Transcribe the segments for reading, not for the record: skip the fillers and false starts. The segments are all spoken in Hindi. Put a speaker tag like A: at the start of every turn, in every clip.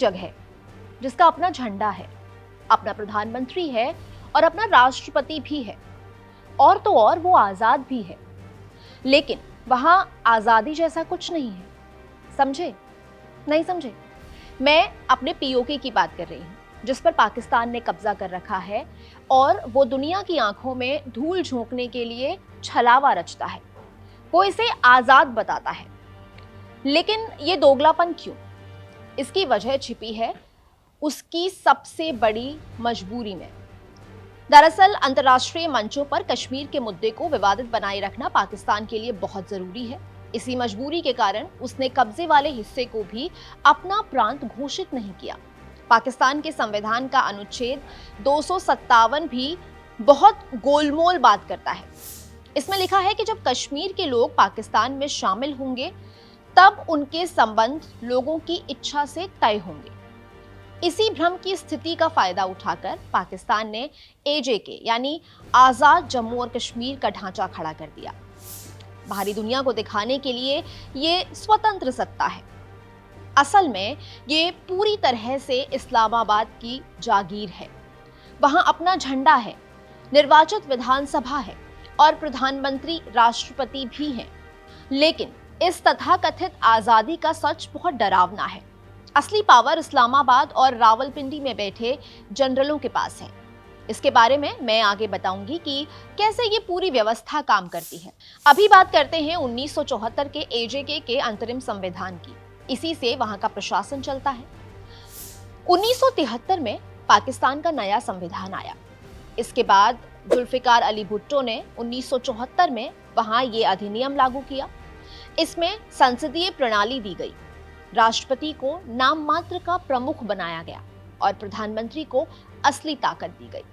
A: जगह जिसका अपना झंडा है, अपना प्रधानमंत्री है और अपना राष्ट्रपति भी है, और तो और वो आजाद भी है। लेकिन वहां आजादी जैसा कुछ नहीं है। समझे? नहीं समझे? मैं अपने पीओके की बात कर रही हूँ, जिस पर पाकिस्तान ने कब्जा कर रखा है और वो दुनिया की आंखों में धूल झोंकने के लिए छलावा रचता है। वो इसे आजाद बताता है। लेकिन ये दोगलापन क्यों? इसकी वजह छिपी है उसकी सबसे बड़ी मजबूरी में। दरअसल अंतर्राष्ट्रीय मंचों पर कश्मीर के मुद्दे को विवादित बनाए रखना पाकिस्तान के लिए बहुत जरूरी है। इसी मजबूरी के कारण उसने कब्जे वाले हिस्से को भी अपना प्रांत घोषित नहीं किया। पाकिस्तान के संविधान का अनुच्छेद 257 भी बहुत गोलमोल बात करता है। इसमें लिखा है कि जब कश्मीर के लोग पाकिस्तान में शामिल होंगे तब उनके संबंध लोगों की इच्छा से तय होंगे। इसी भ्रम की स्थिति का फायदा उठाकर पाकिस्तान ने एजेके यानी आजाद जम्मू और कश्मीर का ढांचा खड़ा कर दिया। बाहरी दुनिया को दिखाने के लिए ये स्वतंत्र सत्ता है। असल में ये पूरी तरह से इस्लामाबाद की जागीर है। वहां अपना झंडा है, निर्वाचित विधानसभा है और प्रधानमंत्री राष्ट्रपति भी हैं। लेकिन इस तथाकथित आजादी का सच बहुत डरावना है। असली पावर इस्लामाबाद और रावलपिंडी में बैठे जनरलों के पास है। इसके बारे में मैं आगे बताऊंगी कि कैसे ये पूरी व्यवस्था काम करती है। अभी बात करते हैं 1974 के एजेके के अंतरिम संविधान की। इसी से वहां का प्रशासन चलता है। 1973 में पाकिस्तान का नया संविधान आया। इसके बाद जुल्फिकार अली भुट्टो ने 1974 में वहां ये अधिनियम लागू किया। इसमें संसदीय प्रणाली दी गई, राष्ट्रपति को नाम मात्र का प्रमुख बनाया गया और प्रधानमंत्री को असली ताकत दी गई।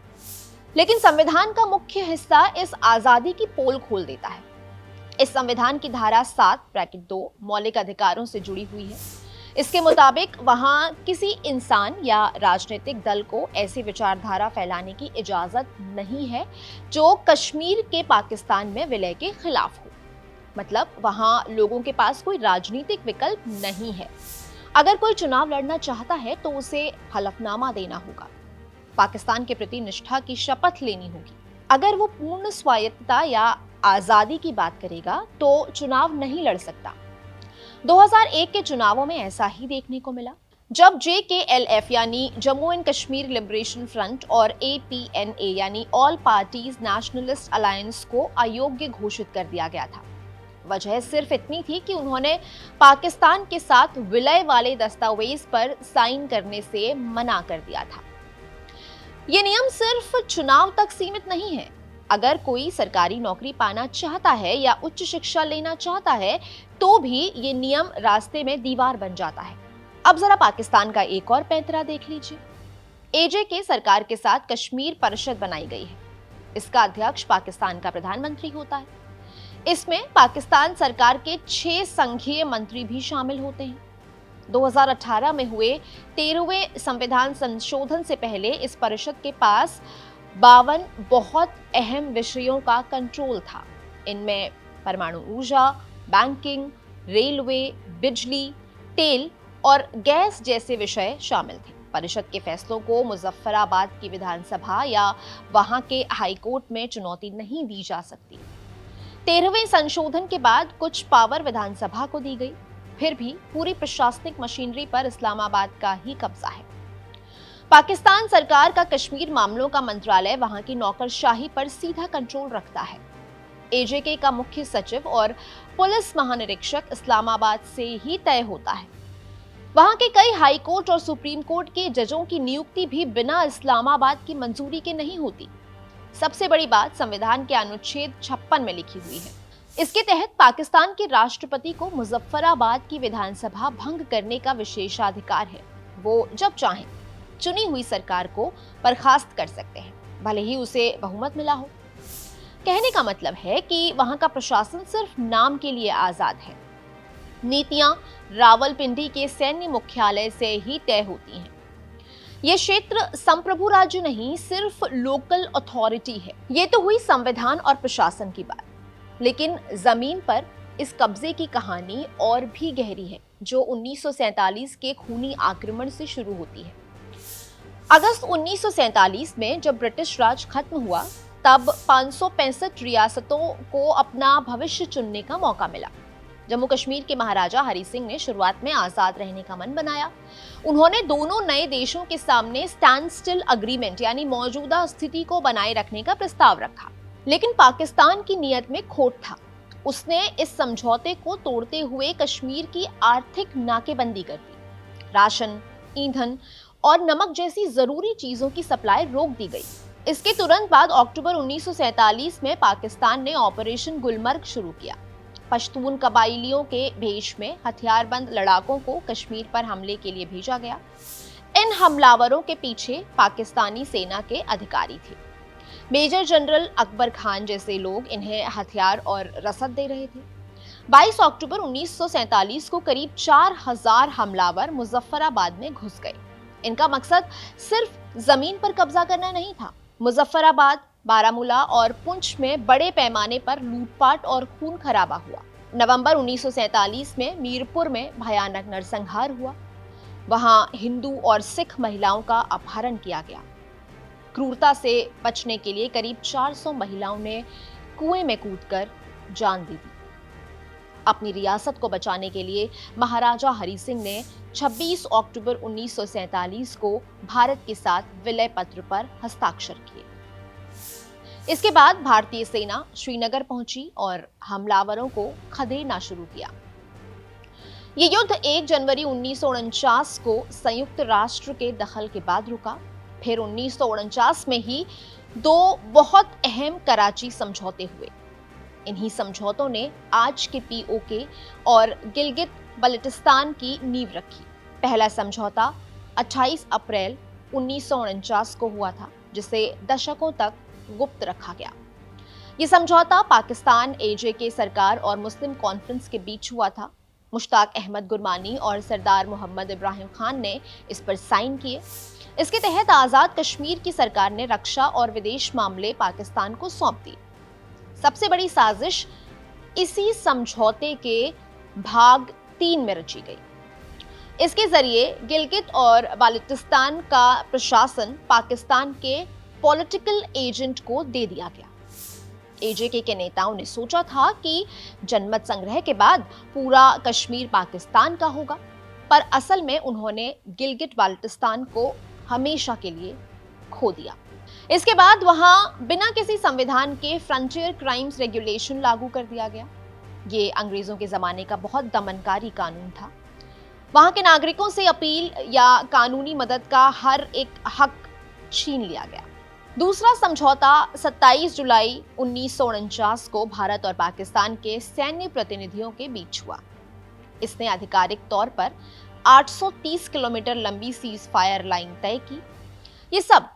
A: लेकिन संविधान का मुख्य हिस्सा इस आजादी की पोल खोल देता है। इस संविधान की धारा 7(2) मौलिक अधिकारों से जुड़ी हुई है। इसके मुताबिक वहां किसी इंसान या राजनीतिक दल को ऐसी विचारधारा फैलाने की इजाजत नहीं है जो कश्मीर के पाकिस्तान में विलय के खिलाफ हो। मतलब वहां लोगों के पास कोई राजनीतिक विकल्प नहीं है। अगर कोई चुनाव लड़ना चाहता है तो उसे हलफनामा देना होगा, पाकिस्तान के प्रति निष्ठा की शपथ लेनी होगी। अगर वो पूर्ण स्वायत्तता या आजादी की बात करेगा तो चुनाव नहीं लड़ सकता। 2001 के चुनावों में ऐसा ही देखने को मिला, जब JKLF यानी Jammu and Kashmir liberation front और APNA यानी ऑल पार्टीज नेशनलिस्ट अलायंस को अयोग्य घोषित कर दिया गया था। वजह सिर्फ इतनी थी कि उन्होंने पाकिस्तान के साथ विलय वाले दस्तावेज पर साइन करने से मना कर दिया था। ये नियम सिर्फ चुनाव तक सीमित नहीं है। अगर कोई सरकारी नौकरी पाना चाहता है या उच्च शिक्षा लेना चाहता है तो भी ये नियम रास्ते में दीवार बन जाता है। अब जरा पाकिस्तान का एक और पैंतरा देख लीजिए। एजेके सरकार के साथ कश्मीर परिषद बनाई गई है। इसका अध्यक्ष पाकिस्तान का प्रधानमंत्री होता है। इसमें पाकिस्तान सरकार के 6 संघीय मंत्री भी शामिल होते हैं। 2018 में हुए 13वें संविधान संशोधन से पहले इस परिषद के पास 52 बहुत अहम विषयों का कंट्रोल था। इनमें परमाणु ऊर्जा, बैंकिंग, रेलवे, बिजली, तेल और गैस जैसे विषय शामिल थे। परिषद के फैसलों को मुजफ्फराबाद की विधानसभा या वहां के हाईकोर्ट में चुनौती नहीं दी जा सकती। 13वें संशोधन के बाद कुछ पावर विधानसभा को दी गई। फिर भी पूरी प्रशासनिक मशीनरी पर इस्लामाबाद का ही कब्जा है। पाकिस्तान सरकार का कश्मीर मामलों का मंत्रालय वहां की नौकरशाही पर सीधा कंट्रोल रखता है। एजेके का मुख्य सचिव और पुलिस महानिरीक्षक इस्लामाबाद से ही तय होता है। वहां के कई हाई कोर्ट और सुप्रीम कोर्ट के जजों की नियुक्ति भी बिना इस्लामाबाद की मंजूरी के नहीं होती। सबसे बड़ी बात संविधान के अनुच्छेद 56 में लिखी हुई है। इसके तहत पाकिस्तान के राष्ट्रपति को मुजफ्फराबाद की विधानसभा भंग करने का विशेषाधिकार है। वो जब चाहें चुनी हुई सरकार को बर्खास्त कर सकते हैं, भले ही उसे बहुमत मिला हो। कहने का मतलब है कि वहां का प्रशासन सिर्फ नाम के लिए आजाद है। नीतियां रावलपिंडी के सैन्य मुख्यालय से ही तय होती हैं। यह क्षेत्र संप्रभु राज्य नहीं, सिर्फ लोकल अथॉरिटी है। ये तो हुई संविधान और प्रशासन की बात, लेकिन जमीन पर इस कब्जे की कहानी और भी गहरी है, जो 1947 के खूनी आक्रमण से शुरू होती है। अगस्त 1947 में जब ब्रिटिश राज खत्म हुआ, तब 565 रियासतों को अपना भविष्य चुनने का मौका मिला। जम्मू कश्मीर के महाराजा हरि सिंह ने शुरुआत में आजाद रहने का मन बनाया। उन्होंने दोनों नए देशों के सामने स्टैंड स्टिल अग्रीमेंट यानी मौजूदा स्थिति को बनाए रखने का प्रस्ताव रखा, लेकिन पाकिस्तान की नीयत में खोट था। उसने इस समझौते को तोड़ते हुए कश्मीर की आर्थिक नाकेबंदी कर दी। राशन, ईंधन और नमक जैसी जरूरी चीजों की सप्लाई रोक दी गई। इसके तुरंत बाद अक्टूबर 1947 में पाकिस्तान ने ऑपरेशन गुलमर्ग शुरू किया। पश्तून कबाइलियों के भेष में हथियारबंद लड़ाकों को कश्मीर पर हमले के लिए भेजा गया। इन हमलावरों के पीछे पाकिस्तानी सेना के अधिकारी थे। मेजर जनरल अकबर खान जैसे लोग इन्हें हथियार और रसद दे रहे थे। 22 अक्टूबर 1947 को करीब 4000 हमलावर मुजफ्फराबाद में घुस गए। इनका मकसद सिर्फ जमीन पर कब्जा करना नहीं था। मुजफ्फराबाद, बारामूला और पुंछ में बड़े पैमाने पर लूटपाट और खून खराबा हुआ। नवंबर 1947 में मीरपुर में भयानक नरसंहार हुआ। वहां हिंदू और सिख महिलाओं का अपहरण किया गया। क्रूरता से बचने के लिए करीब 400 महिलाओं ने कुएं में कूदकर जान दे दी। अपनी रियासत को बचाने के लिए महाराजा हरि सिंह ने 26 अक्टूबर 1947 को भारत के साथ विलय पत्र पर हस्ताक्षर किए। इसके बाद भारतीय सेना श्रीनगर पहुंची और हमलावरों को खदेड़ना शुरू किया। ये युद्ध 1 जनवरी 1949 को संयुक्त राष्ट्र के दखल के बाद रुका। फिर 1949 में ही 2 बहुत अहम कराची समझौते हुए। इन्हीं समझौतों ने आज के पीओके और गिलगित बल्टिस्तान की नींव रखी। पहला समझौता 28 अप्रैल 1949 को हुआ था, जिसे दशकों तक गुप्त रखा गया। ये समझौता पाकिस्तान, एजेके सरकार और मुस्लिम कॉन्फ्रेंस के बीच हुआ था। मुश्ताक अहमद गुरमानी और सरदार मोहम्मद इब्राहिम खान ने इस पर साइन किए। इसके तहत आजाद कश्मीर की सरकार ने रक्षा और विदेश मामले पाकिस्तान को सौंप दिए। सबसे बड़ी साजिश इसी समझौते के भाग 3 में रची गई। इसके जरिए गिलगित और बाल्टिस्तान का प्रशासन पाकिस्तान के पॉलिटिकल एजेंट को दे दिया गया। एजेके के नेताओं ने सोचा था कि जनमत संग्रह के बाद पूरा कश्मीर पाकिस्तान का होगा, पर असल में उन्होंने गिलगित बाल्टिस्तान को हमेशा के लिए खो दिया। इसके बाद वहां बिना किसी संविधान के फ्रंटियर क्राइम्स रेगुलेशन लागू कर दिया गया। ये अंग्रेजों के जमाने का बहुत दमनकारी कानून था। वहां के नागरिकों से अपील या कानूनी मदद का हर एक हक छीन लिया गया। दूसरा समझौता 27 जुलाई 1949 को भारत और पाकिस्तान के सैन्य प्रतिनिधियों के बीच हुआ। इसने आधिकारिक तौर पर 830 किलोमीटर लंबी सीज फायर लाइन तय की। ये सब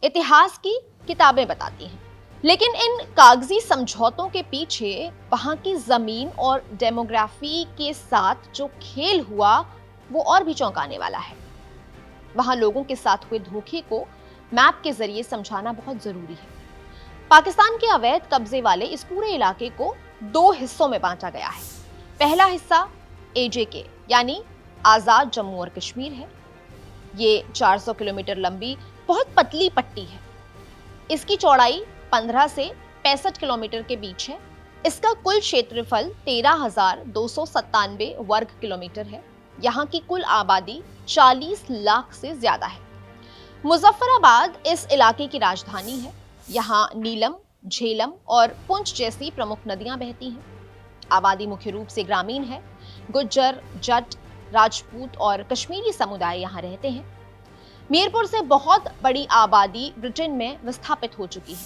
A: इतिहास की किताबें बताती हैं, लेकिन इन कागजी समझौतों के पीछे वहां की जमीन और डेमोग्राफी के साथ जो खेल हुआ वो और भी चौंकाने वाला है। वहां लोगों के साथ हुए धोखे को मैप के जरिए समझाना बहुत जरूरी है। पाकिस्तान के अवैध कब्जे वाले इस पूरे इलाके को 2 हिस्सों में बांटा गया है। पहला हिस्सा एजेके यानी आजाद जम्मू और कश्मीर है। ये 400 किलोमीटर लंबी बहुत पतली पट्टी है। इसकी चौड़ाई 15 से 65 किलोमीटर के बीच है। इसका कुल क्षेत्रफल 13,297 वर्ग किलोमीटर है। यहाँ की कुल आबादी 40 लाख से ज्यादा है। मुजफ्फराबाद इस इलाके की राजधानी है। यहाँ नीलम, झेलम और पुंछ जैसी प्रमुख नदियां बहती हैं। आबादी मुख्य रूप से ग्रामीण है। गुज्जर, जट, राजपूत और कश्मीरी समुदाय यहाँ रहते हैं। मीरपुर से बहुत बड़ी आबादी ब्रिटेन में विस्थापित हो चुकी है।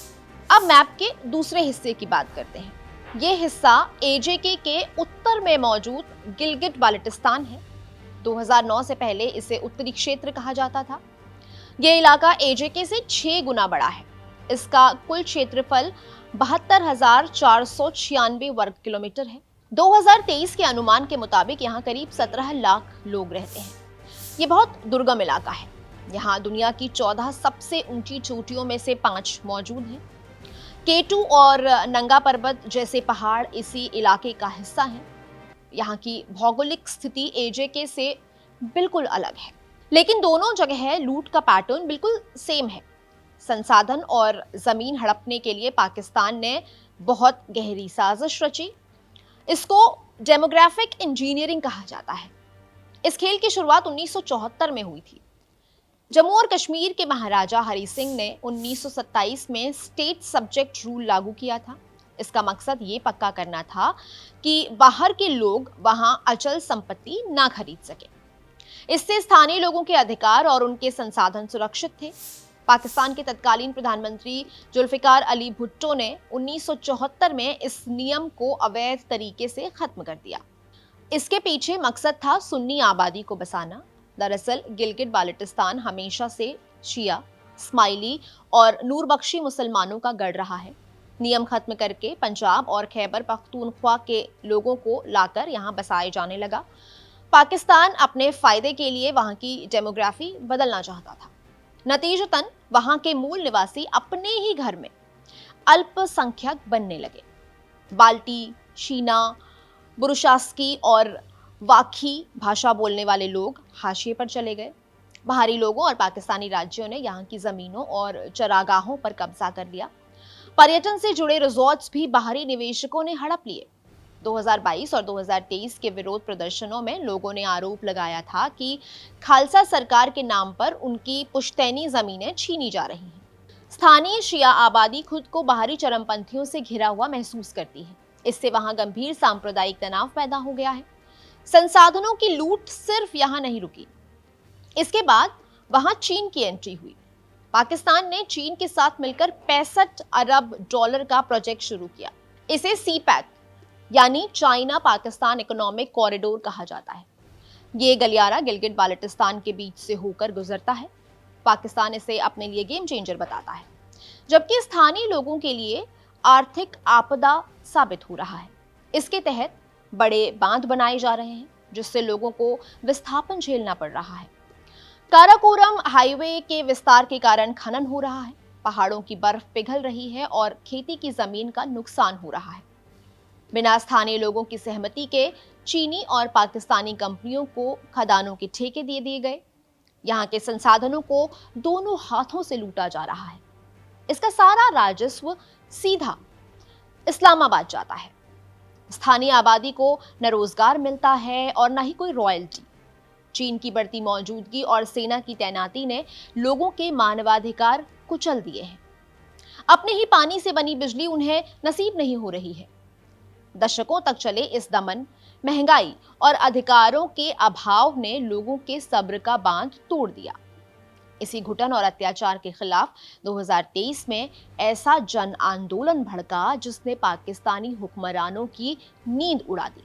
A: अब मैप के दूसरे हिस्से की बात करते हैं। ये हिस्सा एजेके के उत्तर में मौजूद गिलगित बाल्टिस्तान है। 2009 से पहले इसे उत्तरी क्षेत्र कहा जाता था। यह इलाका एजेके से 6 गुना बड़ा है। इसका कुल क्षेत्रफल 72,496 वर्ग किलोमीटर है। 2023 के अनुमान के मुताबिक यहाँ करीब 17 लाख लोग रहते हैं। ये बहुत दुर्गम इलाका है। यहाँ दुनिया की 14 सबसे ऊंची चोटियों में से 5 मौजूद हैं। K2 और नंगा पर्वत जैसे पहाड़ इसी इलाके का हिस्सा हैं। यहाँ की भौगोलिक स्थिति एजेके से बिल्कुल अलग है, लेकिन दोनों जगह लूट का पैटर्न बिल्कुल सेम है। संसाधन और जमीन हड़पने के लिए पाकिस्तान ने बहुत गहरी साजिश रची। इसको डेमोग्राफिक इंजीनियरिंग कहा जाता है। इस खेल की शुरुआत 1974 में हुई थी। जम्मू और कश्मीर के महाराजा हरि सिंह ने 1927 में स्टेट सब्जेक्ट रूल लागू किया था। इसका मकसद ये पक्का करना था कि बाहर के लोग वहां अचल संपत्ति ना खरीद सके। इससे स्थानीय लोगों के अधिकार और उनके संसाधन सुरक्षित थे। पाकिस्तान के तत्कालीन प्रधानमंत्री जुल्फिकार अली भुट्टो ने 1974 में इस नियम को अवैध तरीके से खत्म कर दिया। इसके पीछे मकसद था सुन्नी आबादी को बसाना। दरअसल गिलगिट बाल्टिस्तान हमेशा से शिया, इस्माइली और नूरबख्शी मुसलमानों का गढ़ रहा है। नियम खत्म करके पंजाब और खैबर पख्तूनख्वा के लोगों को लाकर यहाँ बसाए जाने लगा। पाकिस्तान अपने फायदे के लिए वहां की डेमोग्राफी बदलना चाहता था। नतीजतन वहां के मूल निवासी अपने ही घर में अल्पसंख्यक बनने लगे। बाल्टी, शीना, बुरुशास्की और वाखी भाषा बोलने वाले लोग हाशिए पर चले गए। बाहरी लोगों और पाकिस्तानी राज्यों ने यहाँ की जमीनों और चरागाहों पर कब्जा कर लिया। पर्यटन से जुड़े रिजॉर्ट्स भी बाहरी निवेशकों ने हड़प लिए। 2022 और 2023 के विरोध प्रदर्शनों में लोगों ने आरोप लगाया था कि खालसा सरकार के नाम पर उनकी पुश्तैनी जमीनें छीनी जा रही हैं। स्थानीय शिया आबादी खुद को बाहरी चरमपंथियों से घिरा हुआ महसूस करती है। इससे वहां गंभीर सांप्रदायिक तनाव पैदा हो गया है। संसाधनों की लूट सिर्फ यहां नहीं रुकी। इसके बाद वहां चीन की एंट्री हुई। पाकिस्तान ने चीन के साथ मिलकर 65 अरब डॉलर का प्रोजेक्ट शुरू किया। इसे सीपैक यानी चाइना पाकिस्तान इकोनॉमिक कॉरिडोर कहा जाता है। ये गलियारा गिलगिट बाल्टिस्तान के बीच से होकर गुजरता है। पाकिस्तान इसे अपने लिए गेम चेंजर बताता है, जबकि स्थानीय लोगों के लिए आर्थिक आपदा साबित हो रहा है। इसके तहत बड़े बांध बनाए जा रहे हैं, जिससे लोगों को विस्थापन झेलना पड़ रहा है। काराकोरम हाईवे के विस्तार के कारण खनन हो रहा है, पहाड़ों की बर्फ पिघल रही है और खेती की जमीन का नुकसान हो रहा है। बिना स्थानीय लोगों की सहमति के चीनी और पाकिस्तानी कंपनियों को खदानों के ठेके दे दिए गए। यहाँ के संसाधनों को दोनों हाथों से लूटा जा रहा है। इसका सारा राजस्व सीधा इस्लामाबाद जाता है। स्थानीय आबादी को न रोजगार मिलता है और न ही कोई रॉयल्टी। चीन की बढ़ती मौजूदगी और सेना की तैनाती ने लोगों के मानवाधिकार कुचल दिए हैं। अपने ही पानी से बनी बिजली उन्हें नसीब नहीं हो रही है। दशकों तक चले इस दमन, महंगाई और अधिकारों के अभाव ने लोगों के सब्र का बांध तोड़ दिया। इसी घुटन और अत्याचार के खिलाफ 2023 में ऐसा जन आंदोलन भड़का जिसने पाकिस्तानी हुक्मरानों की नींद उड़ा दी।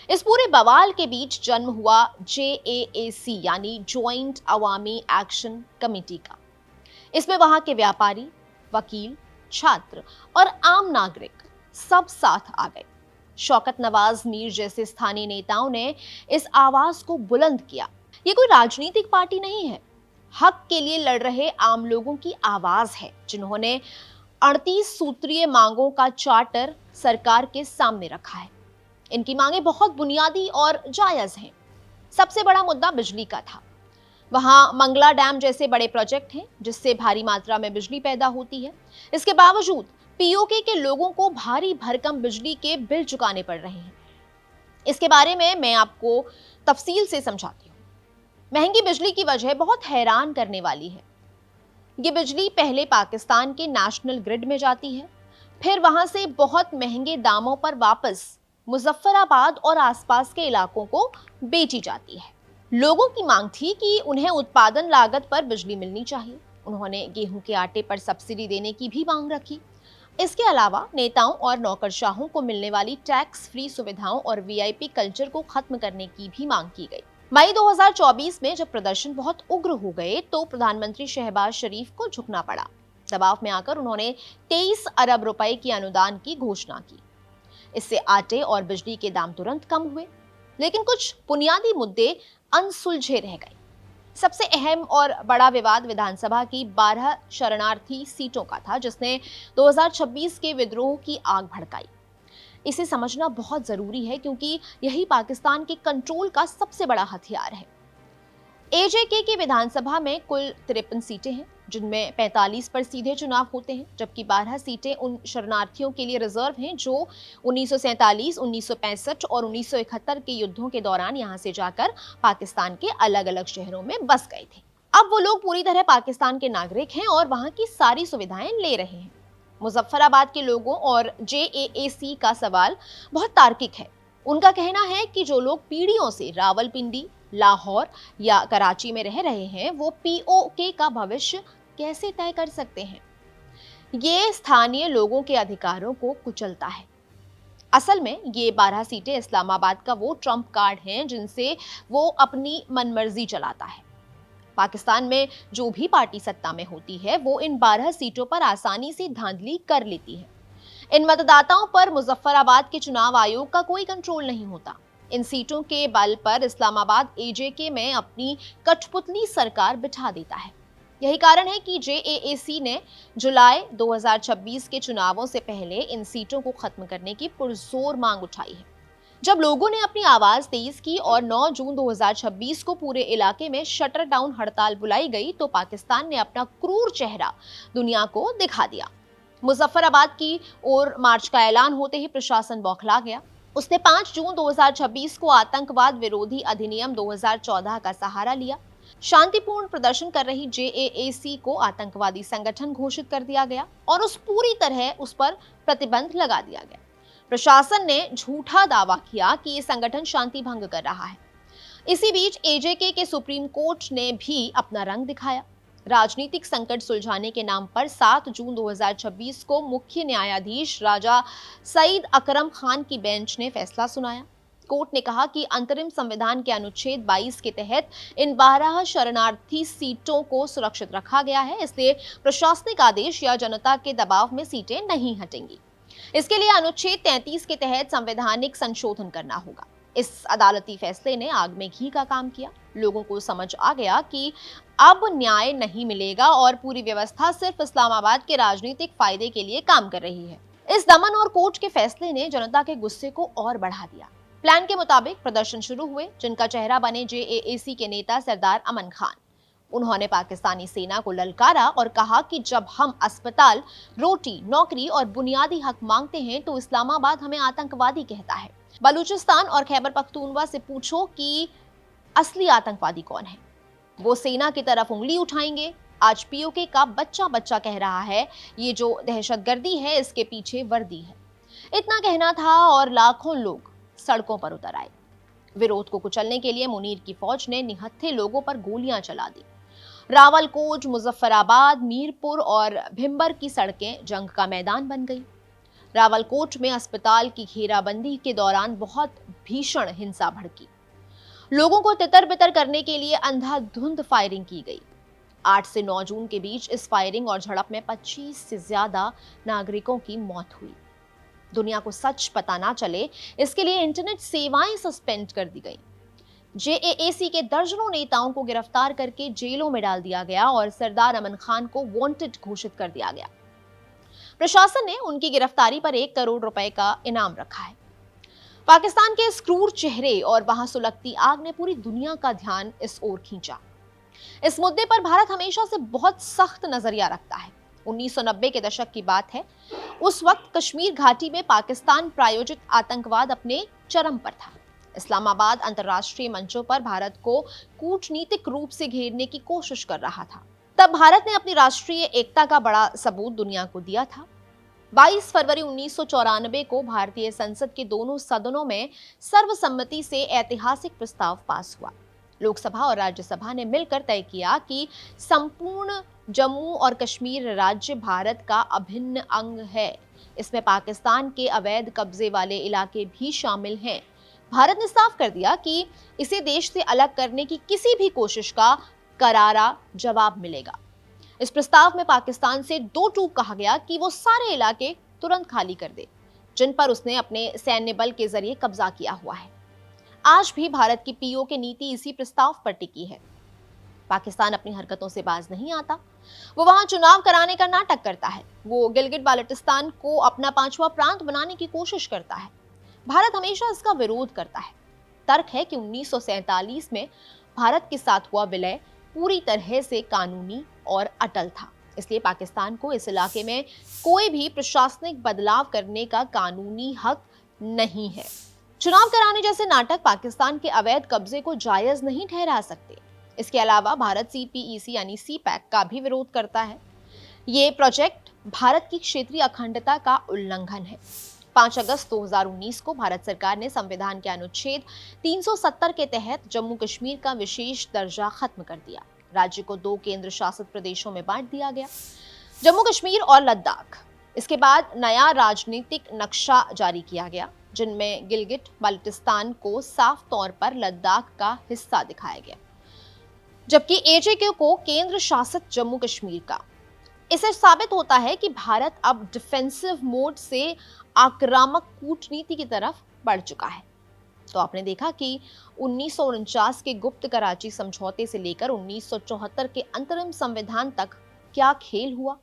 A: इस पूरे बवाल के बीच जन्म हुआ JAAC यानी ज्वाइंट अवामी एक्शन कमेटी का। इसमें वहां के व्यापारी, वकील, छात्र और आम नागरिक सब साथ आ गए। शौकत नवाज मीर जैसे स्थानीय नेताओं ने इस आवाज को बुलंद किया। ये कोई राजनीतिक पार्टी नहीं है, हक के लिए लड़ रहे आम लोगों की आवाज है, जिन्होंने 38 सूत्रीय मांगों का चार्टर सरकार के सामने रखा है। इनकी मांगे बहुत बुनियादी और जायज हैं। सबसे बड़ा मुद्दा बिजली का था। वहां मंगला डैम जैसे बड़े प्रोजेक्ट हैं, जिससे भारी मात्रा में बिजली पैदा होती है। इसके बावजूद POK के लोगों को भारी भरकम बिजली के बिल चुकाने पड़ रहे हैं। इसके बारे में मैं आपको तफसील से समझाती हूँ। महंगी बिजली की वजह बहुत हैरान करने वाली है। ये बिजली पहले पाकिस्तान के नेशनल ग्रिड में जाती है, फिर वहां से बहुत महंगे दामों पर वापस मुजफ्फराबाद और आसपास के इलाकों को बेची जाती है। लोगों की मांग थी कि उन्हें उत्पादन लागत पर बिजली मिलनी चाहिए। उन्होंने गेहूं के आटे पर सब्सिडी देने की भी मांग रखी। इसके अलावा नेताओं और नौकरशाहों को मिलने वाली टैक्स फ्री सुविधाओं और VIP कल्चर को खत्म करने की भी मांग की गई। मई 2024 में जब प्रदर्शन बहुत उग्र हो गए तो प्रधानमंत्री शहबाज शरीफ को झुकना पड़ा। दबाव में आकर उन्होंने 23 अरब रुपए की अनुदान की घोषणा की। इससे आटे और बिजली के दाम तुरंत कम हुए, लेकिन कुछ बुनियादी मुद्दे अनसुलझे रह गए। सबसे अहम और बड़ा विवाद विधानसभा की 12 शरणार्थी सीटों का था, जिसने 2026 के विद्रोह की आग भड़काई। इसे समझना बहुत जरूरी है क्योंकि यही पाकिस्तान के कंट्रोल का सबसे बड़ा हथियार है। एजेके की विधानसभा में कुल 53 सीटें हैं, जिनमें 45 पर सीधे चुनाव होते हैं, जबकि 12 सीटें उन शरणार्थियों के लिए रिजर्व हैं जो 1947, 1965 और 1971 के युद्धों के दौरान यहां से जाकर पाकिस्तान के अलग अलग शहरों में बस गए थे। अब वो लोग पूरी तरह पाकिस्तान के नागरिक हैं और वहां की सारी सुविधाएं ले रहे हैं। मुजफ्फराबाद के लोगों और जेएएसी का सवाल बहुत तार्किक है। उनका कहना है कि जो लोग पीढ़ियों से रावलपिंडी, लाहौर या कराची में रह रहे हैं, वो पीओके का भविष्य कैसे तय कर सकते हैं? ये स्थानीय लोगों के अधिकारों को कुचलता है। असल में ये 12 सीटें इस्लामाबाद का वो ट्रम्प कार्ड हैं जिनसे वो अपनी मनमर्जी चलाता है। पाकिस्तान में जो भी पार्टी सत्ता में होती है, वो इन 12 सीटों पर आसानी से धांधली कर लेती है। इन मतदाताओं पर मुजफ्फराबाद के चुनाव आयोग का कोई कंट्रोल नहीं होता। इन सीटों के बल पर इस्लामाबाद एजेके में अपनी कठपुतली सरकार बिठा देता है। यही कारण है कि जेएएसी ने जुलाई 2026 के चुनावों से पहले इन सीटों को खत्म करने की पुरजोर मांग उठाई है। जब लोगों ने अपनी आवाज तेज की और 9 जून 2026 को पूरे इलाके में शटर डाउन हड़ताल बुलाई गई, तो पाकिस्तान ने अपना क्रूर चेहरा दुनिया को दिखा दिया। मुजफ्फराबाद की ओर मार्च का ऐलान होते ही प्रशासन बौखला गया। उसने 5 जून 2026 को आतंकवाद विरोधी अधिनियम 2014 का सहारा लिया। शांतिपूर्ण प्रदर्शन कर रही जेएएसी को आतंकवादी संगठन घोषित कर दिया गया और उस पर प्रतिबंध लगा दिया गया। प्रशासन ने झूठा दावा किया कि ये संगठन शांति भंग कर रहा है। इसी बीच एजेके के सुप्रीम कोर्ट ने भी अपना रंग दिखाया। राजनीतिक संकट सुलझाने के नाम पर 7 जून 2026 को मुख्य न्यायाधीश राजा सईद अकरम खान की बेंच ने फैसला सुनाया। कोर्ट ने कहा कि अंतरिम संविधान के अनुच्छेद 22 के तहत इन 12 शरणार्थी सीटों को सुरक्षित रखा गया है, इसलिए प्रशासनिक आदेश या जनता के दबाव में सीटें नहीं हटेंगी। इसके लिए अनुच्छेद 33 के तहत संवैधानिक संशोधन करना होगा। इस अदालती फैसले ने आग में घी का काम किया। लोगों को समझ आ गया कि अब न्याय नहीं मिलेगा और पूरी व्यवस्था सिर्फ इस्लामाबाद के राजनीतिक फायदे के लिए काम कर रही है। इस दमन और कोर्ट के फैसले ने जनता के गुस्से को और बढ़ा दिया। प्लान के मुताबिक प्रदर्शन शुरू हुए, जिनका चेहरा बने जेएएसी के नेता सरदार अमन खान। उन्होंने पाकिस्तानी सेना को ललकारा और कहा कि जब हम अस्पताल, रोटी, नौकरी और बुनियादी हक मांगते हैं तो इस्लामाबाद हमें आतंकवादी कहता है। बलूचिस्तान और खैबर पख्तूनवा से पूछो कि असली आतंकवादी कौन है, वो सेना की तरफ उंगली उठाएंगे। आज पीओके का बच्चा बच्चा कह रहा है, ये जो दहशतगर्दी है इसके पीछे वर्दी है। इतना कहना था और लाखों लोग सड़कों पर उतर आए। विरोध को कुचलने के लिए मुनीर की फौज ने निहत्थे लोगों पर गोलियां चला दी। रावलकोट, मुजफ्फराबाद, मीरपुर और भिंबर की सड़कें जंग का मैदान बन गई। रावलकोट में अस्पताल की घेराबंदी के दौरान बहुत भीषण हिंसा भड़की। लोगों को तितर बितर करने के लिए अंधाधुंध फायरिंग की गई। 8 से 9 जून के बीच इस फायरिंग और झड़प में 25 से ज्यादा नागरिकों की मौत हुई। दुनिया को सच पता ना चले, इसके लिए इंटरनेट सेवाएं सस्पेंड कर दी गई। जेएएसी के दर्जनों नेताओं को गिरफ्तार करके जेलों में डाल दिया गया और सरदार अमन खान को वांटेड घोषित कर दिया गया। प्रशासन ने उनकी गिरफ्तारी पर 1 करोड़ रुपए का इनाम रखा है। पाकिस्तान के इस क्रूर चेहरे और वहां सुलगती आग ने पूरी दुनिया का ध्यान इस ओर खींचा। इस मुद्दे पर भारत हमेशा से बहुत सख्त नजरिया रखता है। 1990 के दशक की बात है। उस वक्त कश्मीर घाटी में पाकिस्तान प्रायोजित आतंकवाद अपने चरम पर था। इस्लामाबाद अंतर्राष्ट्रीय मंचों पर भारत को कूटनीतिक रूप से घेरने की कोशिश कर रहा था। तब भारत ने अपनी राष्ट्रीय एकता का बड़ा सबूत दुनिया को दिया था। 22 फरवरी 1994 को भारतीय संसद के दोनों सदनों में सर्वसम्मति से ऐतिहासिक प्रस्ताव पास हुआ। लोकसभा और राज्यसभा ने मिलकर तय किया कि संपूर्ण जम्मू और कश्मीर राज्य भारत का अभिन्न अंग है। इसमें पाकिस्तान के अवैध कब्जे वाले इलाके भी शामिल हैं। भारत ने साफ कर दिया कि इसे देश से अलग करने की किसी भी कोशिश का करारा जवाब मिलेगा। इस प्रस्ताव में पाकिस्तान से दो टूक कहा गया कि वो सारे इलाके तुरंत खाली कर दे, जिन पर उसने अपने सैन्य बल के जरिए कब्जा किया हुआ है। आज भी भारत की पीओके नीति इसी प्रस्ताव पर टिकी है। पाकिस्तान अपनी हरकतों से बाज नहीं आता। वो वहां चुनाव कराने का नाटक करता है। वो गिलगिट बाल्टिस्तान को अपना पांचवा प्रांत बनाने की कोशिश करता है। भारत हमेशा इसका विरोध करता है। तर्क है कि 1947 में भारत के साथ हुआ विलय पूरी तरह से कानूनी और अटल था, इसलिए पाकिस्तान को इस इलाके में कोई भी प्रशासनिक बदलाव करने का कानूनी हक नहीं है। चुनाव कराने जैसे नाटक पाकिस्तान के अवैध कब्जे को जायज नहीं ठहरा सकते। इसके अलावा भारत सीपीईसी यानी सी पैक का भी विरोध करता है। ये प्रोजेक्ट भारत की क्षेत्रीय अखंडता का उल्लंघन है। 5 अगस्त 2019 को भारत सरकार ने संविधान के अनुच्छेद 370 के तहत जम्मू कश्मीर का विशेष दर्जा खत्म कर दिया। राज्य को 2 केंद्र शासित प्रदेशों में बांट दिया गया, जम्मू कश्मीर और लद्दाख। इसके बाद नया राजनीतिक नक्शा जारी किया गया, जिनमें गिलगिट बाल्टिस्तान को साफ तौर पर लद्दाख का हिस्सा दिखाया गया, जबकि एजेके को केंद्र शासित जम्मू कश्मीर का। इससे साबित होता है कि भारत अब डिफेंसिव मोड से आक्रामक कूटनीति की तरफ बढ़ चुका है। तो आपने देखा कि 1949 के गुप्त कराची समझौते से लेकर 1974 के अंतरिम संविधान तक क्या खेल हुआ।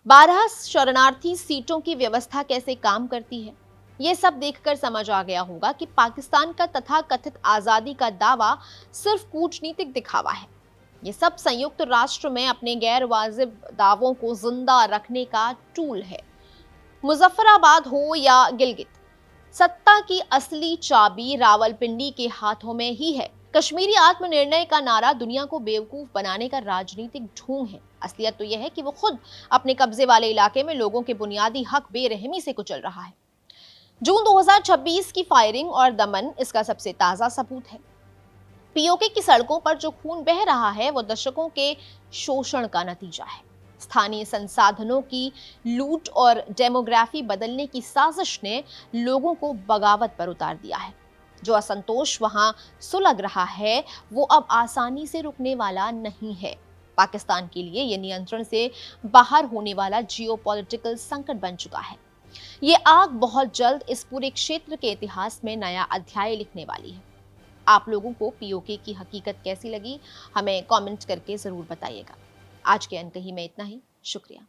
A: 12 शरणार्थी सीटों की व्यवस्था कैसे काम करती है, ये सब देखकर समझ आ गया होगा कि पाकिस्तान का तथाकथित आजादी का दावा सिर्फ कूटनीतिक दिखावा है। ये सब संयुक्त राष्ट्र में अपने गैर वाजिब दावों को जिंदा रखने का टूल है। मुजफ्फराबाद हो या गिलगित, सत्ता की असली चाबी रावलपिंडी के हाथों में ही है। कश्मीरी आत्मनिर्णय का नारा दुनिया को बेवकूफ बनाने का राजनीतिक ढोंग है। असलियत तो यह है कि वो खुद अपने कब्जे वाले इलाके में लोगों के बुनियादी हक बेरहमी से कुचल रहा है। जून 2026 की फायरिंग और दमन इसका सबसे ताजा सबूत है। पीओके की सड़कों पर जो खून बह रहा है वो दशकों के शोषण का नतीजा है। स्थानीय संसाधनों की लूट और डेमोग्राफी बदलने की साजिश ने लोगों को बगावत पर उतार दिया है। जो असंतोष वहां सुलग रहा है वो अब आसानी से रुकने वाला नहीं है। पाकिस्तान के लिए ये नियंत्रण से बाहर होने वाला जियोपॉलिटिकल संकट बन चुका है। ये आग बहुत जल्द इस पूरे क्षेत्र के इतिहास में नया अध्याय लिखने वाली है। आप लोगों को पीओके की हकीकत कैसी लगी, हमें कमेंट करके जरूर बताइएगा। आज के अनकही में इतना ही। शुक्रिया।